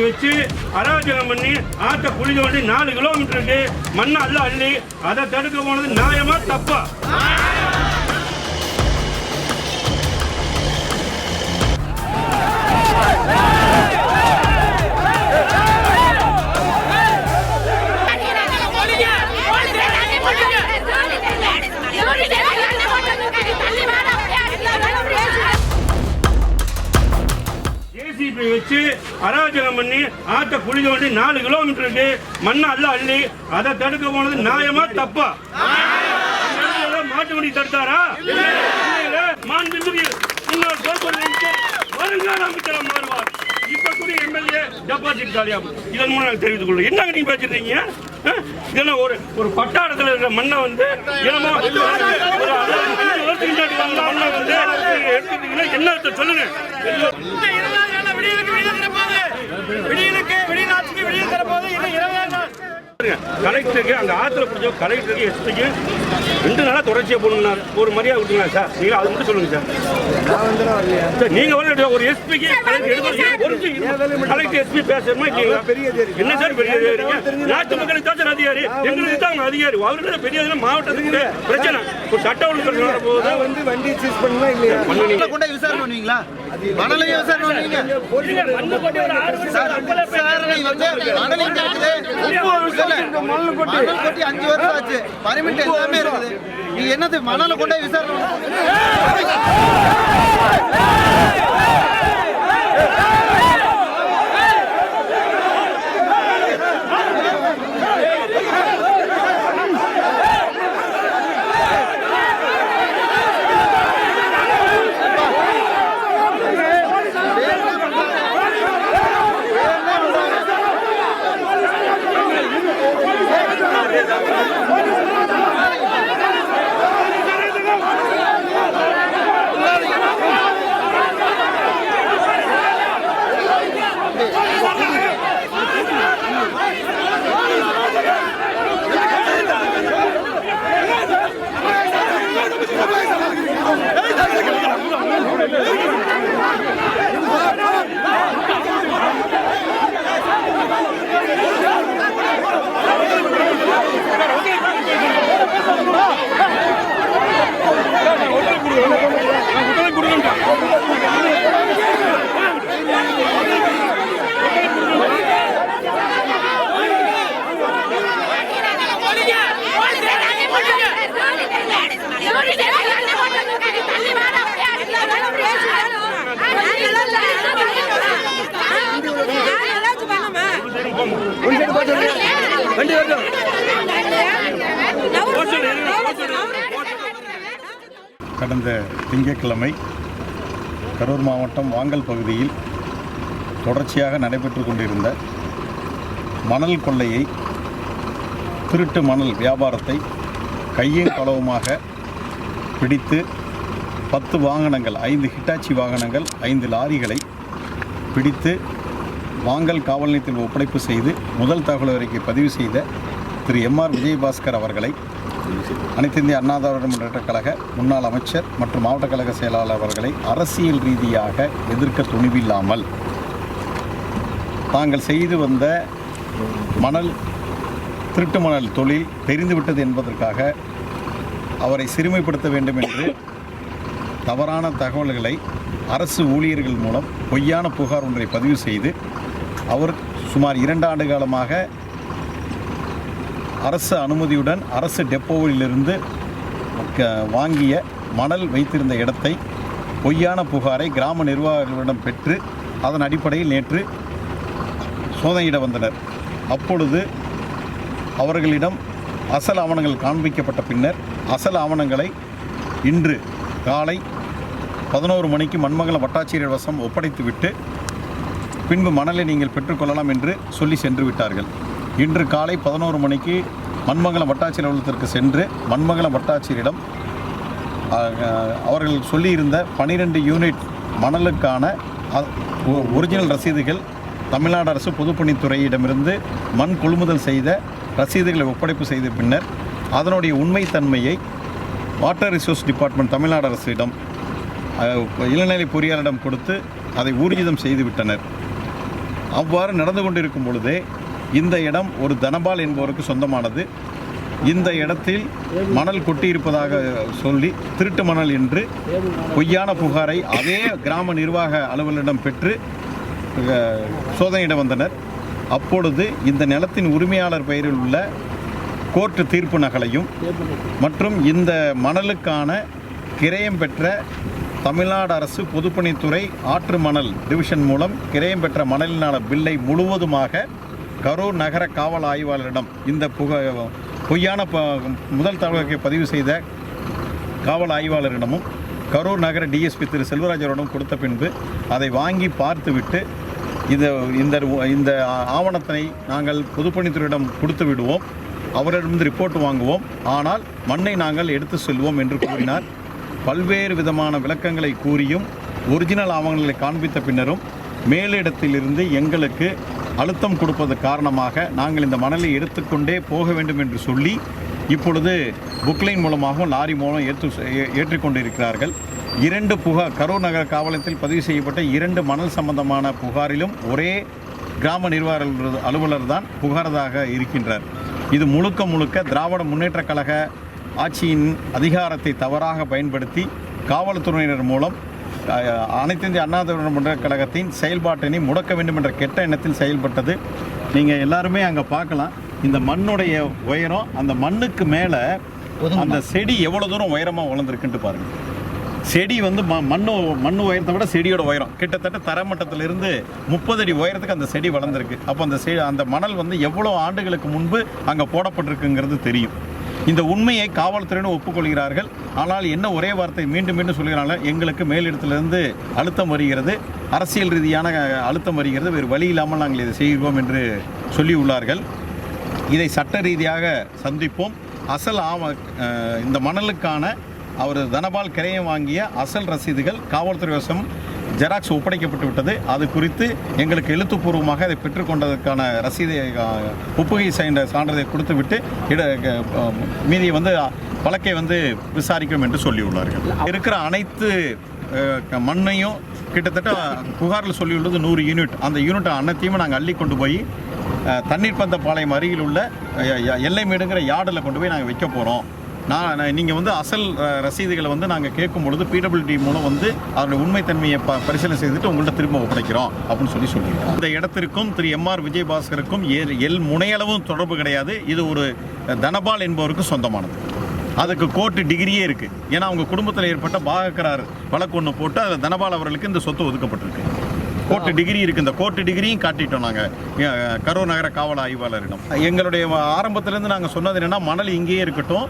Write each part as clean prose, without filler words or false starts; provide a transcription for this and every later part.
வச்சு அராஜகம் பண்ணி ஆற்ற குழி தோண்டி 4 கிலோமீட்டருக்கு மண்ணை அள்ளி அதை தடுக்க போனது நியாயமா தப்பா? வச்சு அராஜகம் பண்ணி ஆற்ற குழி தோண்டி 4 கிலோமீட்டருக்கு மண்ணை அள்ளி அதை தடுக்க போனது நியாயமா தப்பா? மாட்டு வண்டி தடுத்தாரா? வருங்கால அமைச்சரா மாறுவார். இப்ப கூட எம்எல்ஏ டெபாசிட் காலியாகும். இதன் மூலம் நாங்கள் தெரிவித்துக் கொள்ளும். என்னங்க நீங்க பேசிருக்கீங்க? இதெல்லாம் ஒரு பட்டாளத்தில் இருக்கிற மண்ணை வந்து மண்ணை வந்து எடுத்துட்டீங்கன்னா என்ன சொல்லுங்க. கலெக்டருக்கு அங்க ஆத்திர பிடிச்ச கலெக்டருக்கு எஸ்பிக்கு 2 நாளா தொடர்ச்சியா போகணும்னா ஒரு மரியாதை விட்டுங்களா சார்? நீங்க அது மட்டும் சொல்லுங்க சார். நீங்க வந்து ஒரு எஸ்பிக்கு கலெக்டர் எஸ்பி பேசணுமா இல்லையா? என்ன சார் பெரிய நாட்டு மக்களுக்கு தான் சார் அதிகாரி, எங்களுக்கு தான் அதிகாரி. அவர்கிட்ட பெரிய மாவட்டத்துக்கு பிரச்சனை ஒரு சட்ட ஒழுங்கு போது வந்து வண்டி சீஸ் பண்ணலாம் இல்லையா? கொண்டு விசாரணை பண்ணுவீங்களா? மணலையும் விசாரணை பண்ணுவீங்க? மணல் கொட்டி 5 வருஷம் ஆச்சு. பர்மிட் எல்லாமே இருக்குது. நீ என்னது மணலை கொண்டே விசாரணை? கடந்த திங்கட்கிழமை கரூர் மாவட்டம் வாங்கல் பகுதியில் தொடர்ச்சியாக நடைபெற்று கொண்டிருந்த மணல் கொள்ளையை, திருட்டு மணல் வியாபாரத்தை கையும் களவுமாக பிடித்து 10 வாகனங்கள், 5 ஹிட்டாச்சி வாகனங்கள், 5 லாரிகளை பிடித்து வாங்கல் காவல் நிலையத்தில் ஒப்படைப்பு செய்து முதல் தகவல் அறிக்கை பதிவு செய்த திரு எம்ஆர் விஜயபாஸ்கர் அவர்களை அனைத்து இந்திய அண்ணா திராவிட முன்னேற்றக் கழக முன்னாள் அமைச்சர் மற்றும் மாவட்ட கழக செயலாளர் அவர்களை அரசியல் ரீதியாக எதிர்க்க துணிவில்லாமல் தாங்கள் செய்து வந்த திருட்டு மணல் தொழில் தெரிந்துவிட்டது என்பதற்காக அவரை சிறுமைப்படுத்த வேண்டும் என்று தவறான தகவல்களை அரசு ஊழியர்கள் மூலம் பொய்யான புகார் ஒன்றை பதிவு செய்து அவர் சுமார் 2 ஆண்டு காலமாக அரசு அனுமதியுடன் அரசு டெப்போவிலிருந்து வாங்கிய மணல் வைத்திருந்த இடத்தை பொய்யான புகாரை கிராம நிர்வாகிகளிடம் பெற்று அதன் அடிப்படையில் நேற்று சோதனையிட வந்தனர். அப்பொழுது அவர்களிடம் அசல் ஆவணங்கள் காண்பிக்கப்பட்ட பின்னர் அசல் ஆவணங்களை இன்று காலை 11 மணிக்கு மண்மங்கலம் வட்டாட்சியர் வசம் ஒப்படைத்துவிட்டு பின்பு மணலை நீங்கள் பெற்றுக்கொள்ளலாம் என்று சொல்லி சென்று விட்டார்கள். இன்று காலை 11 மணிக்கு மண்மங்கலம் வட்டாட்சியர் அலுவலகத்திற்கு சென்று மண்மங்கலம் வட்டாட்சியரிடம் அவர்கள் சொல்லியிருந்த 12 யூனிட் மணலுக்கான ஒரிஜினல் ரசீதுகள் தமிழ்நாடு அரசு பொதுப்பணித்துறையிடமிருந்து மண் கொள்முதல் செய்த ரசீதுகளை ஒப்படைப்பு செய்த பின்னர் அதனுடைய உண்மைத்தன்மையை வாட்டர் ரிசோர்ஸ் டிபார்ட்மெண்ட் தமிழ்நாடு அரசிடம் இளநிலை பொறியாளரிடம் கொடுத்து அதை ஊர்ஜிதம் செய்துவிட்டனர். அவ்வாறு நடந்து கொண்டிருக்கும் பொழுதே இந்த இடம் ஒரு தனபால் என்பவருக்கு சொந்தமானது. இந்த இடத்தில் மணல் கொட்டியிருப்பதாக சொல்லி திருட்டு மணல் என்று பொய்யான புகாரை அதே கிராம நிர்வாக அலுவலரிடம் பெற்று சோதனையிட வந்தனர். அப்பொழுது இந்த நிலத்தின் உரிமையாளர் பெயரில் உள்ள கோர்ட்டு தீர்ப்பு நகலையும் மற்றும் இந்த மணலுக்கான கிரயம் பெற்ற தமிழ்நாடு அரசு பொதுப்பணித்துறை ஆற்று மணல் டிவிஷன் மூலம் கிரயம் பெற்ற மணலினால பில்லை முழுவதுமாக கரூர் நகர காவல் ஆய்வாளரிடம் இந்த பொய்யான முதல் தகவலை பதிவு செய்த காவல் ஆய்வாளரிடமும் கரூர் நகர டிஎஸ்பி திரு செல்வராஜரிடம் கொடுத்த பின்பு அதை வாங்கி பார்த்துவிட்டு இந்த ஆவணத்தினை நாங்கள் பொதுப்பணித்துறையிடம் கொடுத்து விடுவோம், அவரிடமிருந்து ரிப்போர்ட் வாங்குவோம், ஆனால் மண்ணை நாங்கள் எடுத்து செல்வோம் என்று கூறினார். பல்வேறு விதமான விளக்கங்களை கூறியும் ஒரிஜினல் ஆவணங்களை காண்பித்த பின்னரும் மேலிடத்திலிருந்து எங்களுக்கு அழுத்தம் கொடுப்பது காரணமாக நாங்கள் இந்த மணலை எடுத்துக்கொண்டே போக வேண்டும் என்று சொல்லி இப்பொழுது புக்லைன் மூலமாகவும் லாரி மூலம் ஏற்றிக்கொண்டிருக்கிறார்கள். 2 புகார் கரூர் நகர காவலத்தில் பதிவு செய்யப்பட்ட 2 மணல் சம்பந்தமான புகாரிலும் ஒரே கிராம நிர்வாக அலுவலர் தான் புகாரதாக இருக்கின்றார். இது முழுக்க திராவிட முன்னேற்றக் கழக ஆட்சியின் அதிகாரத்தை தவறாக பயன்படுத்தி காவல்துறையினர் மூலம் அனைத்து இந்திய அண்ணா திராவிட முன்னேற்றக் கழகத்தின் செயல்பாட்டினை முடக்க வேண்டும் என்ற கெட்ட எண்ணத்தில் செயல்பட்டது. நீங்கள் எல்லாருமே அங்கே பார்க்கலாம், இந்த மண்ணுடைய உயரம், அந்த மண்ணுக்கு மேலே அந்த செடி எவ்வளோ தூரம் உயரமாக வளர்ந்துருக்குன்ட்டு பாருங்கள். செடி வந்து மண் உயரத்தை விட செடியோட உயரம் கிட்டத்தட்ட தரமட்டத்திலிருந்து 30 அடி உயரத்துக்கு அந்த செடி வளர்ந்துருக்கு. அப்போ அந்த மணல் வந்து எவ்வளோ ஆண்டுகளுக்கு முன்பு அங்கே போடப்பட்டிருக்குங்கிறது தெரியும். இந்த உண்மையை காவல்துறையினர் ஒப்புக்கொள்கிறார்கள். ஆனால் என்ன ஒரே வார்த்தை மீண்டும் சொல்கிறாங்க, எங்களுக்கு மேலிடத்திலிருந்து அழுத்தம் வருகிறது, அரசியல் ரீதியான அழுத்தம் வருகிறது, வேறு வழி இல்லாமல் நாங்கள் இதை செய்கிறோம் என்று சொல்லியுள்ளார்கள். இதை சட்ட ரீதியாக சந்திப்போம். அசல் இந்த மணலுக்கான அவர் தனபால் கிரயம் வாங்கிய அசல் ரசீதுகள் காவல்துறை வசம் ஜெராக்ஸ் ஒப்படைக்கப்பட்டு விட்டது. அது குறித்து எங்களுக்கு எழுத்துப்பூர்வமாக அதை பெற்றுக்கொண்டதற்கான ரசீதை ஒப்புகை சான்றிதழை கொடுத்துவிட்டு மீதியை வழக்கை விசாரிக்கும் என்று சொல்லியுள்ளார்கள். இருக்கிற அனைத்து மண்ணையும் கிட்டத்தட்ட புகாரில் சொல்லியுள்ளது 100 யூனிட். அந்த யூனிட் அனைத்தையும் நாங்கள் அள்ளி கொண்டு போய் தண்ணீர் பந்த பாளையம் அருகில் உள்ள எல்லைமேடுங்கிற யார்டில் கொண்டு போய் நாங்கள் வைக்க போகிறோம். நீங்கள் அசல் ரசீதுகளை நாங்கள் கேட்கும் பொழுது பிடபிள்யூடி மூலம் அதனுடைய உண்மைத்தன்மையை பரிசீலனை செய்துட்டு உங்கள்கிட்ட திரும்ப ஒப்படைக்கிறோம் அப்படின்னு சொல்லியிருக்கோம். இந்த இடத்திற்கும் திரு எம்ஆர் விஜயபாஸ்கருக்கும் முனையளவும் தொடர்பு கிடையாது. இது ஒரு தனபால் என்பவருக்கு சொந்தமானது. அதுக்கு கோர்ட்டு டிகிரியே இருக்குது. ஏன்னா அவங்க குடும்பத்தில் ஏற்பட்ட பாகக்கரார் வழக்கு ஒன்று போட்டு அதில் தனபால் அவர்களுக்கு இந்த சொத்து ஒதுக்கப்பட்டிருக்கு. கோர்ட்டு டிகிரி இருக்குது. இந்த கோர்ட்டு டிகிரியும் காட்டிட்டோம் நாங்கள் கரூர் நகர காவல் ஆய்வாளரிடம். எங்களுடைய ஆரம்பத்திலேருந்து நாங்கள் சொன்னது என்னென்னா, மணல் இங்கேயே இருக்கட்டும்,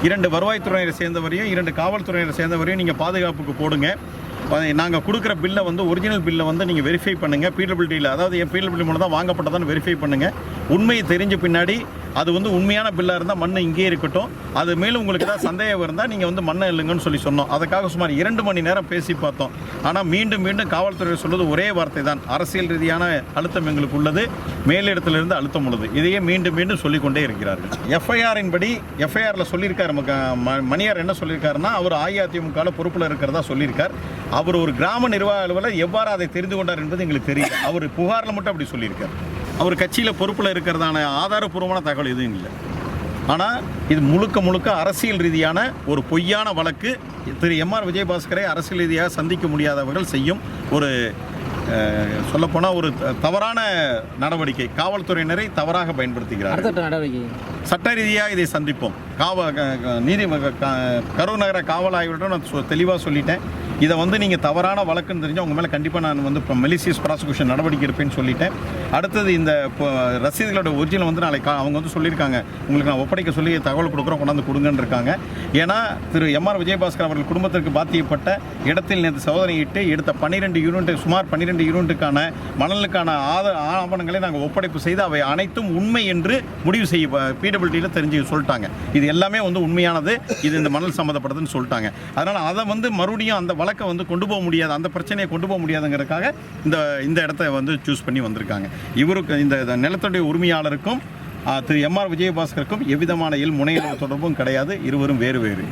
2 வருவாய்த்துறையினரை சேர்ந்தவரையும் 2 காவல்துறையினரை சேர்ந்தவரையும் நீங்கள் பாதுகாப்புக்கு போடுங்க. நாங்கள் கொடுக்குற பில்லை ஒரிஜினல் பில்லை நீங்கள் வெரிஃபை பண்ணுங்கள். பிடபிள்யூடியில், அதாவது என் பிடபிள்யூடி மூலம் தான் வாங்கப்பட்டதான்னு வெரிஃபை பண்ணுங்கள். உண்மையை தெரிஞ்ச பின்னாடி அது உண்மையான பில்லாக இருந்தால் மண் இங்கே இருக்கட்டும். அது மேலும் உங்களுக்கு ஏதாவது சந்தேகம் இருந்தால் நீங்கள் மண்ணை இல்லைங்கன்னு சொல்லி சொன்னோம். அதுக்காக சுமார் 2 மணி நேரம் பேசி பார்த்தோம். ஆனால் மீண்டும் காவல்துறை சொல்வது ஒரே வார்த்தை தான், அரசியல் ரீதியான அழுத்தம் எங்களுக்கு உள்ளது, மேலிடத்திலிருந்து அழுத்தம் உள்ளது. இதையே மீண்டும் சொல்லிக்கொண்டே இருக்கிறார்கள். எஃப்ஐஆரின் படி எஃப்ஐஆரில் சொல்லியிருக்காரு மணியார் என்ன சொல்லியிருக்காருன்னா, அவர் அஇஅதிமுக பொறுப்பில் இருக்கிறதா சொல்லியிருக்கார். அவர் ஒரு கிராம நிர்வாக அலுவலர் எவ்வாறு அதை தெரிந்து கொண்டார் என்பது எங்களுக்கு தெரியல. அவர் புகாரில் மட்டும் அப்படி சொல்லியிருக்கார். அவர் கட்சியில் பொறுப்பில் இருக்கிறதான ஆதாரப்பூர்வமான தகவல் எதுவும் இல்லை. ஆனால் இது முழுக்க அரசியல் ரீதியான ஒரு பொய்யான வழக்கு. திரு எம்ஆர் விஜயபாஸ்கரை அரசியல் ரீதியாக சந்திக்க முடியாதவர்கள் செய்யும் ஒரு சொல்லப்போனால் ஒரு தவறான நடவடிக்கை. காவல்துறையினரை தவறாக பயன்படுத்துகிறார். சட்ட ரீதியாக இதை சந்திப்போம். கரூர் நகர காவல் ஆய்வாளரிடம் நான் தெளிவாக சொல்லிட்டேன். இதை நீங்கள் தவறான வழக்குன்னு தெரிஞ்சால் உங்கள் மேலே கண்டிப்பாக நான் இப்போ மெலிசியஸ் ப்ராசிக்யூஷன் நடவடிக்கை இருப்பேன்னு சொல்லிட்டேன். அடுத்தது இந்த ரசீதுகளோட ஒரிஜினல் நாளைக்கு அவங்க சொல்லியிருக்காங்க, உங்களுக்கு நான் ஒப்படைக்க சொல்லி தகவல் கொடுக்குறோம், கொண்டாந்து கொடுங்கன்னு இருக்காங்க. ஏன்னா திரு எம்ஆர் விஜயபாஸ்கர் அவர்கள் குடும்பத்திற்கு பாதிக்கப்பட்ட இடத்தில் நேற்று சோதனையிட்டு எடுத்த 12 யூனிட் சுமார் 12 யூனிட்டுக்கான மணலுக்கான ஆவணங்களை நாங்கள் ஒப்படைப்பு செய்து அவை அனைத்தும் உண்மை என்று முடிவு செய்ய பிடபிள்யூடியில் தெரிஞ்சு சொல்லிட்டாங்க. இது எல்லாமே உண்மையானது, இது இந்த மணல் சம்மந்தப்பட்டதுன்னு சொல்லிட்டாங்க. அதனால் அதை மறுபடியும் அந்த வழக்கை கொண்டு போக முடியாது, அந்த பிரச்சனையை கொண்டு போக முடியாதுங்கிறதுக்காக இந்த இடத்த சூஸ் பண்ணி வந்திருக்காங்க. இவருக்கு இந்த நிலத்துடைய உரிமையாளருக்கும் திரு எம்ஆர் விஜயபாஸ்கருக்கும் எவ்விதமான முனையளவு தொடர்பும் கிடையாது. இருவரும் வேறு.